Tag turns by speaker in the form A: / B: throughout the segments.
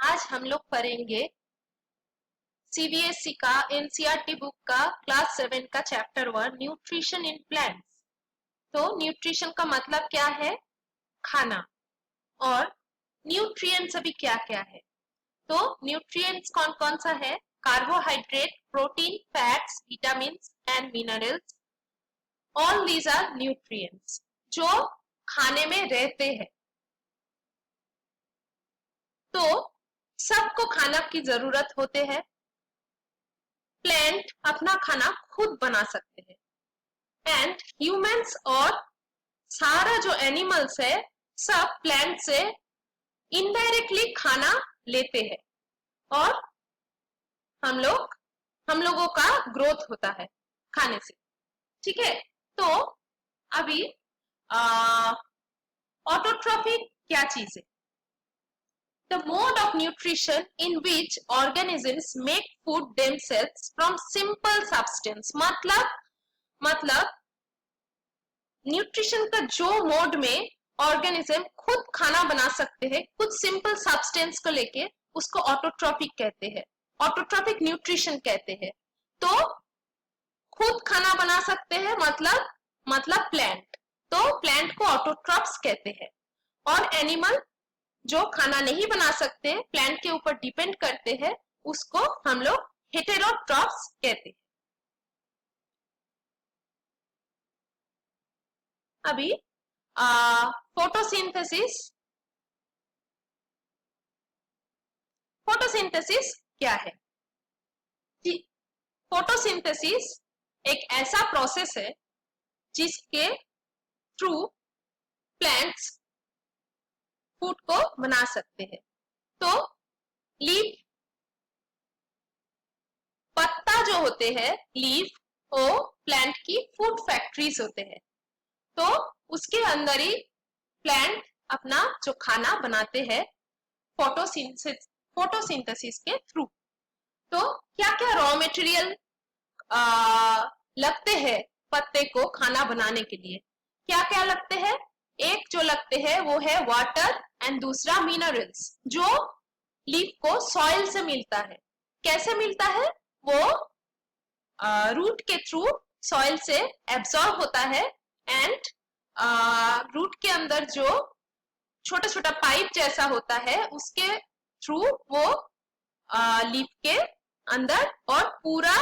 A: आज हम लोग पढ़ेंगे सीबीएसई का एनसीईआरटी बुक का क्लास 7 का चैप्टर 1 न्यूट्रिशन इन प्लांट्स। तो न्यूट्रिशन का मतलब क्या है? खाना। और न्यूट्रिएंट्स अभी क्या क्या है? तो न्यूट्रिएंट्स कौन कौन सा है? Carbohydrate, protein, fats, vitamins and minerals, all these are nutrients जो खाने में रहते हैं। तो सबको खाना की जरूरत होते हैं। प्लांट अपना खाना खुद बना सकते हैं एंड ह्यूमंस और सारा जो एनिमल्स है सब प्लांट से इनडायरेक्टली खाना लेते हैं और हम लोगों का ग्रोथ होता है खाने से। ठीक है, तो अभी ऑटोट्रॉफी क्या चीज है? The mode of nutrition in which organisms make food themselves from simple substance। मतलब न्यूट्रिशन का जो मोड में ऑर्गेनिज्म खुद खाना बना सकते हैं कुछ सिंपल सब्सटेंस को लेके, उसको ऑटोट्रॉफिक कहते हैं, ऑटोट्रॉफिक न्यूट्रिशन कहते हैं। तो खुद खाना बना सकते हैं मतलब प्लांट, तो प्लांट को ऑटोट्रॉफ्स कहते हैं। और एनिमल जो खाना नहीं बना सकते, प्लांट के ऊपर डिपेंड करते हैं, उसको हम लोग हेटेरोट्रॉफ्स कहते हैं। अभी फोटोसिंथेसिस फोटोसिंथेसिस क्या है? फोटोसिंथेसिस एक ऐसा प्रोसेस है जिसके थ्रू प्लांट्स फूड को बना सकते हैं। तो लीफ, पत्ता जो होते हैं लीफ, वो प्लांट की फूड फैक्ट्रीज होते हैं। तो उसके अंदर ही प्लांट अपना जो खाना बनाते हैं फोटोसिंथेसिस के थ्रू। तो क्या क्या रॉ मटेरियल लगते हैं पत्ते को खाना बनाने के लिए? क्या क्या लगते हैं? एक जो लगते हैं वो है वाटर एंड दूसरा मिनरल्स जो लीफ को सॉइल से मिलता है। कैसे मिलता है? वो रूट के थ्रू सॉइल से एब्जॉर्ब होता है एंड रूट के अंदर जो छोटा छोटा पाइप जैसा होता है उसके थ्रू वो लीफ के अंदर और पूरा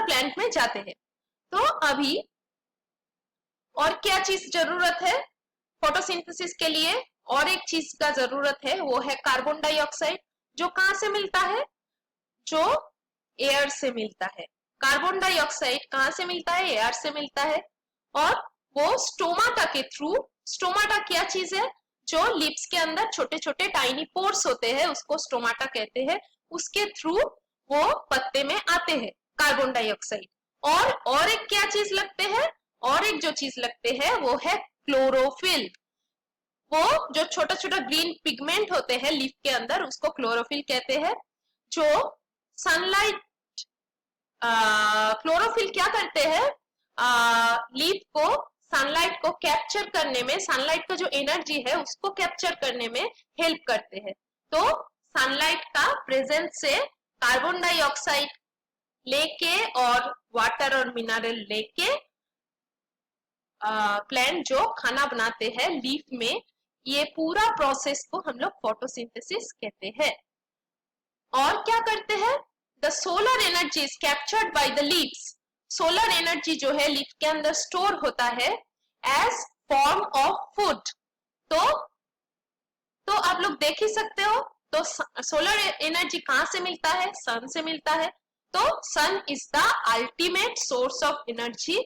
A: प्लांट में जाते हैं। तो अभी और क्या चीज जरूरत है फोटोसिंथेसिस के लिए? और एक चीज का जरूरत है, वो है कार्बन डाइऑक्साइड, जो कहां से मिलता है? जो एयर से मिलता है। कार्बन डाइऑक्साइड कहां से मिलता है? एयर से मिलता है। और वो स्टोमाटा के थ्रू, स्टोमाटा क्या चीज है? जो लिप्स के अंदर छोटे छोटे टाइनी पोर्स होते हैं, उसको स्टोमाटा कहते हैं, उसके थ्रू वो पत्ते में आते हैं कार्बन डाइऑक्साइड। और एक क्या चीज लगते हैं? और एक जो चीज लगते हैं वो है क्लोरोफिल। वो जो छोटा छोटा ग्रीन पिगमेंट होते हैं लीफ के अंदर, उसको क्लोरोफिल कहते हैं। जो सनलाइट, क्लोरोफिल क्या करते हैं? लीफ को सनलाइट को कैप्चर करने में, सनलाइट का जो एनर्जी है उसको कैप्चर करने में हेल्प करते हैं। तो सनलाइट का प्रेजेंस से कार्बन डाइऑक्साइड लेके और वाटर और मिनरल लेके प्लांट जो खाना बनाते हैं लीफ में, ये पूरा प्रोसेस को हम लोग फोटोसिंथेसिस कहते हैं। और क्या करते हैं? The solar energy is captured by the leaves. Solar energy जो है लीफ के अंदर स्टोर होता है एज फॉर्म ऑफ फूड। तो आप लोग देख ही सकते हो, तो सोलर एनर्जी कहां से मिलता है? सन से मिलता है। तो sun is the ultimate source of energy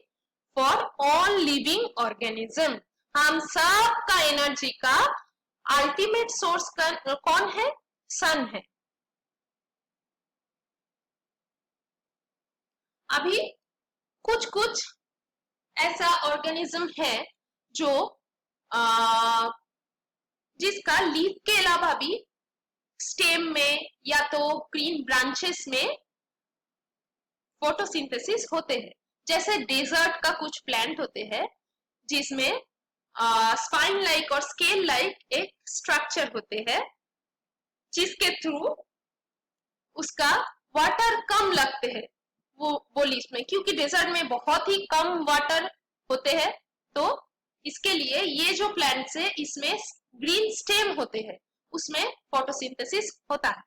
A: for all living organism. हम सब का एनर्जी का अल्टीमेट सोर्स कौन है? सन है। अभी कुछ ऐसा ऑर्गेनिज्म है जो जिसका लीफ के अलावा भी स्टेम में या तो ग्रीन ब्रांचेस में फोटोसिंथेसिस होते हैं। जैसे डेजर्ट का कुछ प्लांट होते हैं जिसमें स्पाइन लाइक और स्केल लाइक एक स्ट्रक्चर होते हैं जिसके थ्रू उसका वाटर कम लगते हैं वो लीफ में, क्योंकि डेजर्ट में बहुत ही कम वाटर होते हैं। तो इसके लिए ये जो प्लांट्स है इसमें ग्रीन स्टेम होते हैं, उसमें फोटोसिंथेसिस होता है।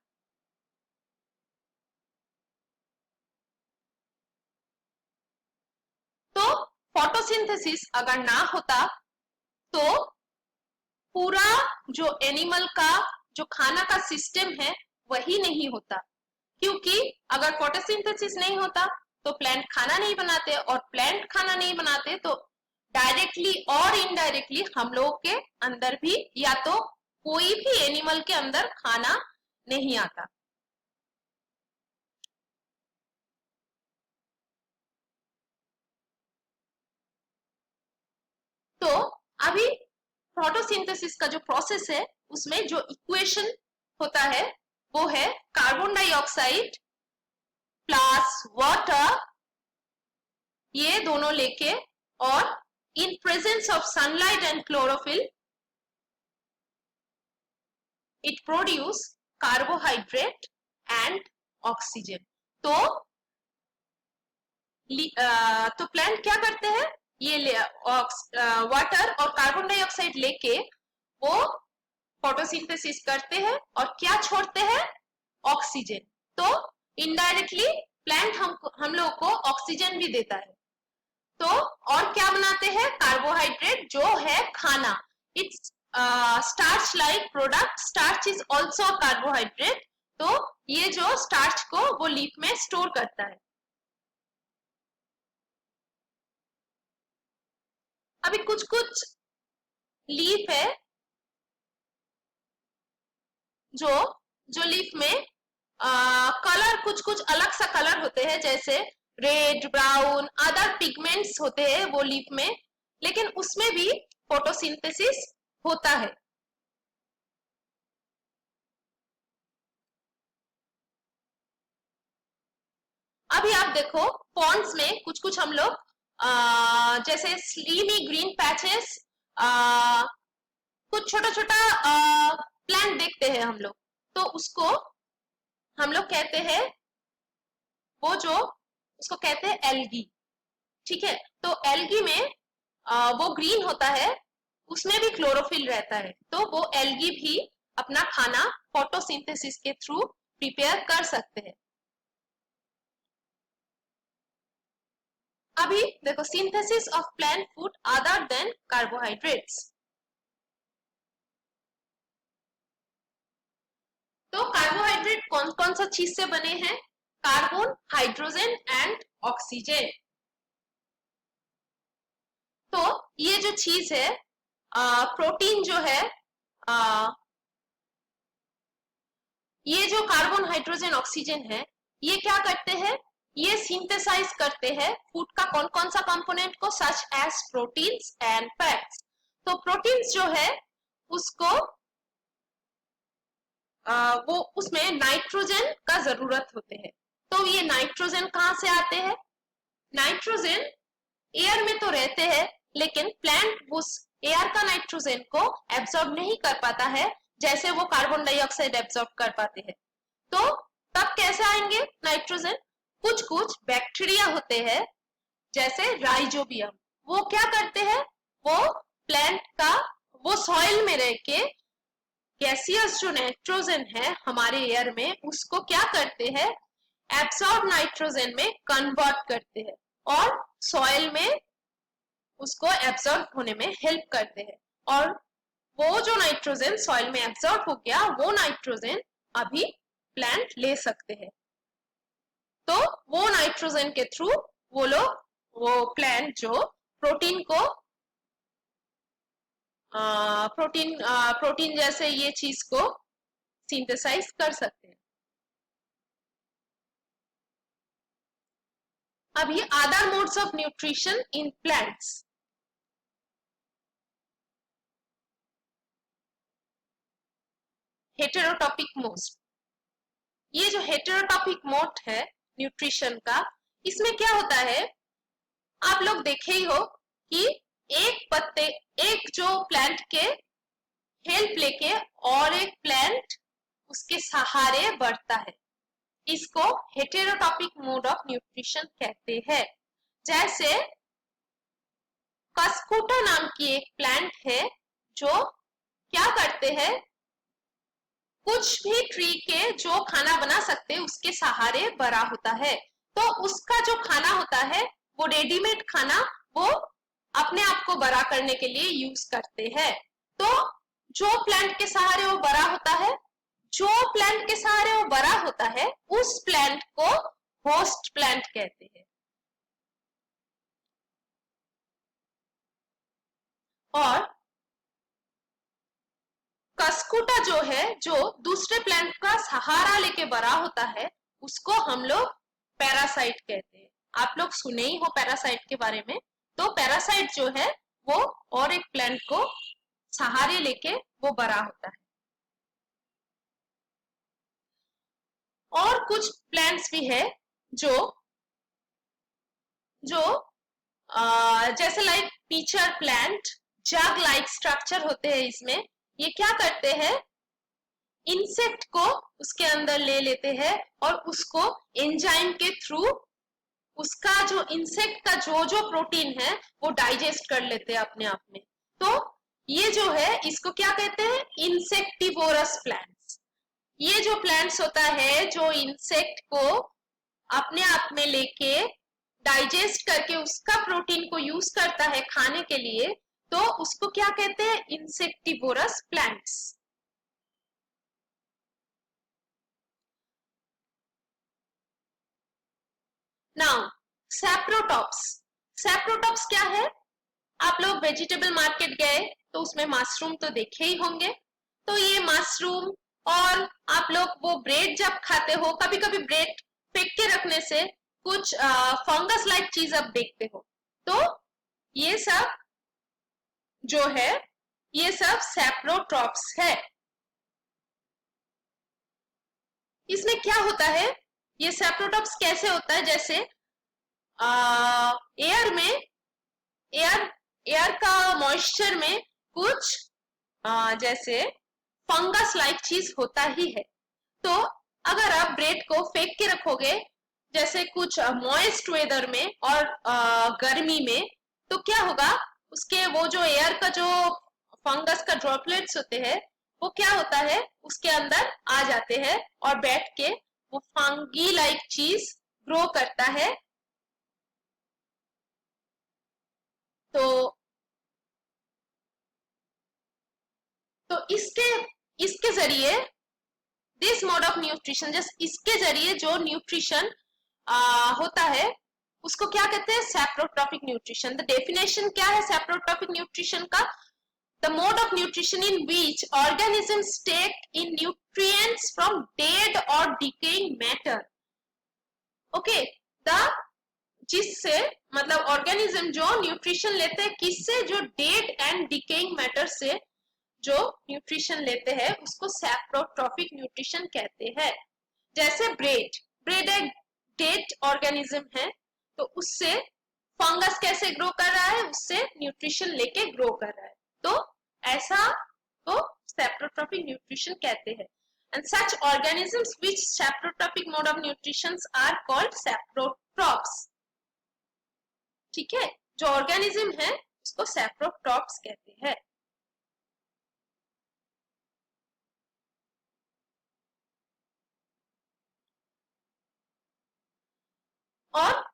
A: तो फोटोसिंथेसिस अगर ना होता तो पूरा जो एनिमल का जो खाना का सिस्टम है वही नहीं होता, क्योंकि अगर फोटोसिंथेसिस नहीं होता तो प्लांट खाना नहीं बनाते, और प्लांट खाना नहीं बनाते तो डायरेक्टली और इनडायरेक्टली हम लोगों के अंदर भी या तो कोई भी एनिमल के अंदर खाना नहीं आता। तो अभी फोटोसिंथेसिस का जो प्रोसेस है उसमें जो इक्वेशन होता है वो है कार्बन डाइऑक्साइड प्लस वाटर, ये दोनों लेके, और in presence of sunlight and chlorophyll it produce carbohydrate and oxygen. तो प्लांट क्या करते हैं, ये वाटर और कार्बन डाइऑक्साइड लेके वो फोटोसिंथेसिस करते हैं और क्या छोड़ते हैं, ऑक्सीजन। तो इनडायरेक्टली प्लांट हम लोगों को ऑक्सीजन भी देता है। तो और क्या बनाते हैं, कार्बोहाइड्रेट जो है खाना। It's starch like product, starch is also carbohydrate. तो ये जो स्टार्च को वो लीफ में स्टोर करता है। अभी कुछ कुछ लीफ है जो जो लीफ में कलर कुछ कुछ अलग सा कलर होते हैं, जैसे रेड, ब्राउन, अदर पिगमेंट्स होते हैं वो लीफ में, लेकिन उसमें भी फोटोसिंथेसिस होता है। अभी आप देखो पॉन्ड्स में कुछ कुछ हम लोग जैसे स्लीमी ग्रीन पैचेस, कुछ छोटा छोटा प्लांट देखते हैं हम लोग, तो उसको हम लोग कहते हैं, वो जो उसको कहते हैं एल्गी। ठीक है, तो एल्गी में वो ग्रीन होता है, उसमें भी क्लोरोफिल रहता है, तो वो एल्गी भी अपना खाना फोटोसिंथेसिस के थ्रू प्रिपेयर कर सकते हैं। अभी देखो synthesis of plant food other than carbohydrates. तो कार्बोहाइड्रेट कौन कौन सा चीज से बने हैं, कार्बन, हाइड्रोजन एंड ऑक्सीजन। तो ये जो चीज है प्रोटीन जो है, ये जो कार्बन, हाइड्रोजन, ऑक्सीजन है, ये क्या करते हैं, ये सिंथेसाइज करते हैं फूड का कौन कौन सा कंपोनेंट को, such as proteins and fats. तो प्रोटीन्स जो है उसको वो उसमें नाइट्रोजन का जरूरत होते हैं। तो ये नाइट्रोजन कहां से आते हैं, नाइट्रोजन एयर में तो रहते हैं, लेकिन प्लांट उस एयर का नाइट्रोजन को एब्सॉर्ब नहीं कर पाता है जैसे वो कार्बन डाइऑक्साइड एब्सॉर्ब कर पाते हैं। तो तब कैसे आएंगे नाइट्रोजन, कुछ कुछ बैक्टीरिया होते हैं जैसे राइजोबियम, वो क्या करते हैं, वो प्लांट का वो सॉइल में रह के गैसियस जो नाइट्रोजन है हमारे एयर में उसको क्या करते हैं, एब्सॉर्ब नाइट्रोजन में कन्वर्ट करते हैं और सॉइल में उसको एब्सॉर्ब होने में हेल्प करते हैं। और वो जो नाइट्रोजन सॉइल में एब्सॉर्ब हो गया, वो नाइट्रोजन अभी प्लांट ले सकते हैं। तो वो नाइट्रोजन के थ्रू वो लोग वो प्लांट जो प्रोटीन को प्रोटीन जैसे ये चीज को सिंथेसाइज कर सकते हैं। अभी other modes of nutrition in plants. Heterotrophic modes, ये जो हेटेरोटॉपिक मोड है न्यूट्रिशन का, इसमें क्या होता है, आप लोग देखे ही हो कि एक पत्ते, एक जो प्लांट के हेल्प लेके और एक प्लांट उसके सहारे बढ़ता है, इसको हेटेरोटॉपिक मोड ऑफ न्यूट्रिशन कहते हैं। जैसे कस्कुटा नाम की एक प्लांट है जो क्या करते हैं, कुछ भी ट्री के जो खाना बना सकते हैं उसके सहारे बड़ा होता है। तो उसका जो खाना होता है वो रेडीमेड खाना वो अपने आप को बड़ा करने के लिए यूज करते हैं। तो जो प्लांट के सहारे वो बड़ा होता है, जो प्लांट के सहारे वो बड़ा होता है उस प्लांट को होस्ट प्लांट कहते हैं। और कस्कुटा जो है, जो दूसरे प्लांट का सहारा लेके बड़ा होता है, उसको हम लोग पैरासाइट कहते हैं। आप लोग सुने ही हो पैरासाइट के बारे में। तो पैरासाइट जो है वो और एक प्लांट को सहारे लेके वो बड़ा होता है। और कुछ प्लांट्स भी है जो जो जैसे लाइक पीचर प्लांट, जग लाइक स्ट्रक्चर होते हैं इसमें। ये क्या करते हैं, इंसेक्ट को उसके अंदर ले लेते हैं और उसको एंजाइम के थ्रू उसका जो इंसेक्ट का जो जो प्रोटीन है वो डाइजेस्ट कर लेते हैं अपने आप में। तो ये जो है इसको क्या कहते हैं, इंसेक्टिवोरस प्लांट्स। ये जो प्लांट्स होता है जो इंसेक्ट को अपने आप में लेके डाइजेस्ट करके उसका प्रोटीन को यूज करता है खाने के लिए, तो उसको क्या कहते हैं, इंसेक्टिवोरस प्लांट्स। नाउ सैप्रोटॉप्स। सैप्रोटॉप्स क्या है, आप लोग वेजिटेबल मार्केट गए तो उसमें मशरूम तो देखे ही होंगे। तो ये मशरूम, और आप लोग वो ब्रेड जब खाते हो, कभी कभी ब्रेड फेंक के रखने से कुछ फंगस लाइक चीज आप देखते हो। तो ये सब जो है ये सब सैप्रोट्रॉप्स है। इसमें क्या होता है, ये सैप्रोट्रॉप्स कैसे होता है, जैसे एयर में एयर का मॉइस्चर में कुछ जैसे फंगस लाइक चीज होता ही है। तो अगर आप ब्रेड को फेंक के रखोगे जैसे कुछ मॉइस्ट वेदर में और गर्मी में, तो क्या होगा, उसके वो जो एयर का जो फंगस का ड्रॉपलेट्स होते हैं वो क्या होता है, उसके अंदर आ जाते हैं और बैठ के वो फंगी लाइक चीज ग्रो करता है। तो इसके जरिए this mode of nutrition, just इसके जरिए जो न्यूट्रिशन होता है उसको क्या कहते हैं, सैप्रोट्रॉपिक न्यूट्रिशन। द डेफिनेशन क्या है सैप्रोट्रॉपिक न्यूट्रिशन का, the mode of nutrition in which organisms take in nutrients from dead or decaying matter. Okay, the जिससे मतलब ऑर्गेनिज्म जो न्यूट्रिशन लेते हैं किससे, जो डेड एंड डिकेइंग मैटर से जो न्यूट्रिशन लेते हैं उसको सैप्रोट्रॉपिक न्यूट्रिशन कहते हैं। जैसे ब्रेड एक डेड ऑर्गेनिज्म है, तो उससे फंगस कैसे ग्रो कर रहा है, उससे न्यूट्रिशन लेके ग्रो कर रहा है। तो ऐसा तो सैप्रोट्रॉपिक न्यूट्रिशन कहते हैं। And such organisms which saprotrophic mode of nutrition are called saprotrophs. ठीक है, जो ऑर्गेनिज्म है उसको सैप्रोट्रॉप्स कहते हैं। और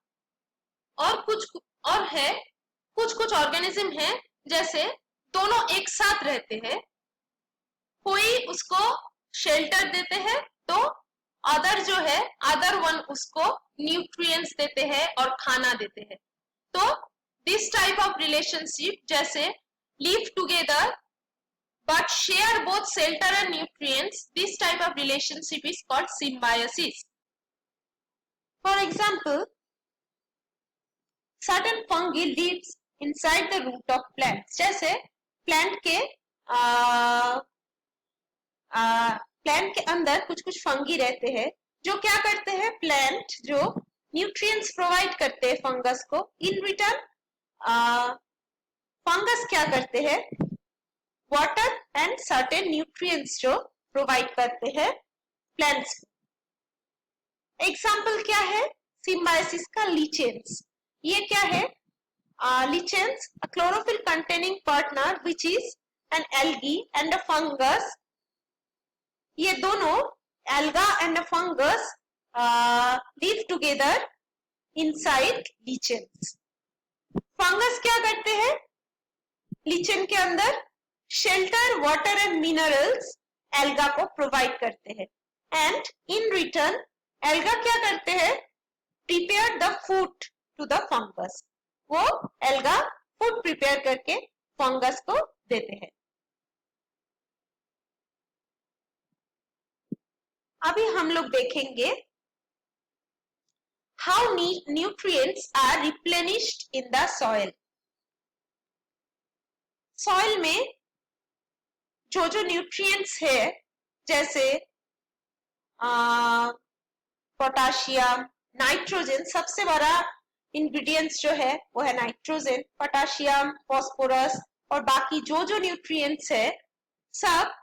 A: कुछ ऑर्गेनिज्म है जैसे दोनों एक साथ रहते हैं, कोई उसको शेल्टर देते हैं तो अदर वन उसको न्यूट्रिएंट्स देते हैं और खाना देते हैं। तो दिस टाइप ऑफ रिलेशनशिप जैसे live together but share both shelter and nutrients, this type of relationship is called symbiosis. For example, certain fungi lives inside the root of plants. जैसे प्लांट के अंदर कुछ फंगी रहते हैं जो क्या करते हैं, प्लांट जो न्यूट्रिएंट्स प्रोवाइड करते हैं फंगस को, इन रिटर्न फंगस क्या करते हैं? वाटर एंड सर्टेन न्यूट्रिएंट्स जो प्रोवाइड करते हैं प्लांट्स को। एग्जाम्पल क्या है सिम्बायोसिस का? लीचेंस। ये क्या है? lichens, a chlorophyll containing partner which is an algae and a fungus. ये दोनों alga and a fungus live together inside lichens. Fungus क्या करते हैं लीचेन के अंदर? Shelter, water and minerals alga को प्रोवाइड करते हैं एंड इन रिटर्न एल्गा क्या करते हैं? Prepare the food to the fungus. वो एल्गा फूड प्रिपेयर करके फंगस को देते हैं। अभी हम लोग देखेंगे how nutrients are replenished in the soil. Soil में जो जो न्यूट्रिएंट्स है जैसे पोटाशियम, नाइट्रोजन, सबसे बड़ा इंग्रेडिएंट्स जो है वो है नाइट्रोजन, पोटाशियम, फास्फोरस और बाकी जो जो न्यूट्रिएंट्स है सब,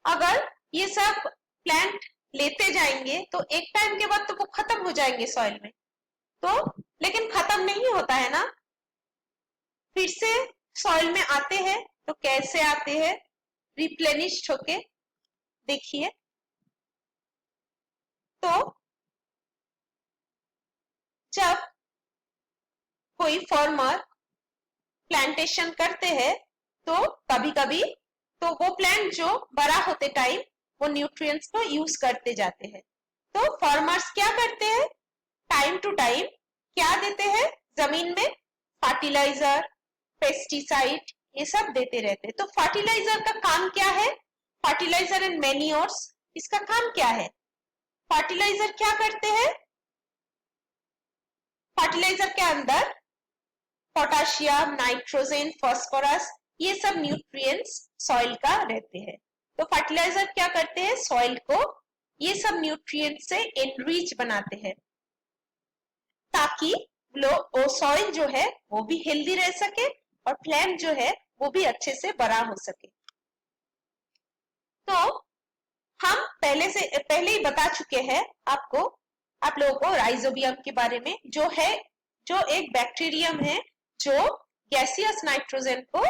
A: अगर ये सब प्लांट लेते जाएंगे तो एक टाइम के बाद तो वो खत्म हो जाएंगे सॉइल में। तो लेकिन खत्म नहीं होता है ना, फिर से सॉइल में आते हैं। तो कैसे आते हैं? रिप्लेनिश्ड होके। देखिए तो जब कोई फार्मर प्लांटेशन करते हैं तो कभी कभी तो वो प्लांट जो बड़ा होते टाइम वो न्यूट्रिएंट्स को यूज करते जाते हैं। तो फार्मर्स क्या करते हैं? टाइम टू टाइम क्या देते हैं जमीन में? फर्टिलाइजर, पेस्टिसाइड, ये सब देते रहते हैं। तो फर्टिलाइजर का काम क्या है? फर्टिलाइजर एंड मैन्योर्स, इसका काम क्या है? फर्टिलाइजर क्या करते हैं? फर्टिलाइजर के अंदर पोटाशियम, नाइट्रोजन, फास्फोरस, ये सब न्यूट्रिएंट्स सॉइल का रहते हैं। तो फर्टिलाइजर क्या करते हैं? सॉइल को ये सब न्यूट्रिएंट्स से एनरिच बनाते हैं ताकि वो सॉइल जो है वो भी हेल्दी रह सके और प्लांट जो है वो भी अच्छे से बड़ा हो सके। तो हम पहले ही बता चुके हैं आप लोगों को राइजोबियम के बारे में, जो एक बैक्टीरियम है जो गैसियस नाइट्रोजन को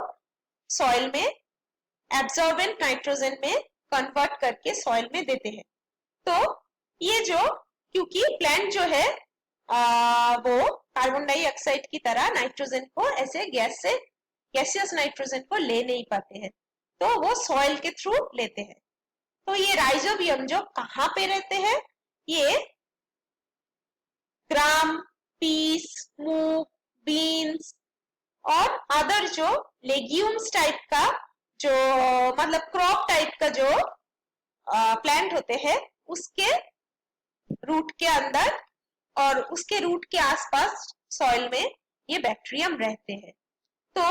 A: सॉइल में एब्जॉर्बेंट नाइट्रोजन में कन्वर्ट करके सॉइल में देते हैं। तो ये क्योंकि प्लांट जो है वो कार्बन डाइऑक्साइड की तरह नाइट्रोजन को ऐसे गैसियस नाइट्रोजन को ले नहीं पाते हैं, तो वो सॉइल के थ्रू लेते हैं। तो ये राइजोबियम जो कहाँ पे रहते हैं? ये ग्राम, पीस, मूंग, बीन्स और अदर जो लेग्यूम्स टाइप का जो मतलब क्रॉप टाइप का जो प्लांट होते हैं उसके रूट के अंदर और उसके रूट के आसपास सॉइल में ये बैक्टीरियम रहते हैं। तो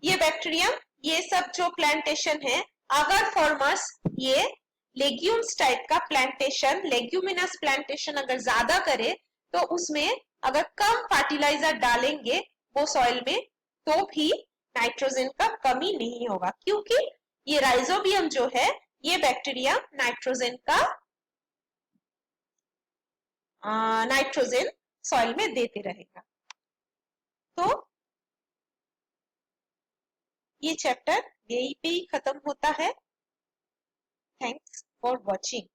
A: ये बैक्टीरियम, ये सब जो प्लांटेशन है, अगर फार्मर्स ये लेग्यूम्स टाइप का प्लांटेशन, लेग्यूमिनस प्लांटेशन अगर ज्यादा करे तो उसमें अगर कम फर्टिलाइजर डालेंगे वो सॉइल में तो भी नाइट्रोजन का कमी नहीं होगा, क्योंकि ये राइजोबियम जो है ये बैक्टीरिया नाइट्रोजन सॉइल में देते रहेगा। तो ये चैप्टर यहीं पे ही खत्म होता है। Thanks for watching.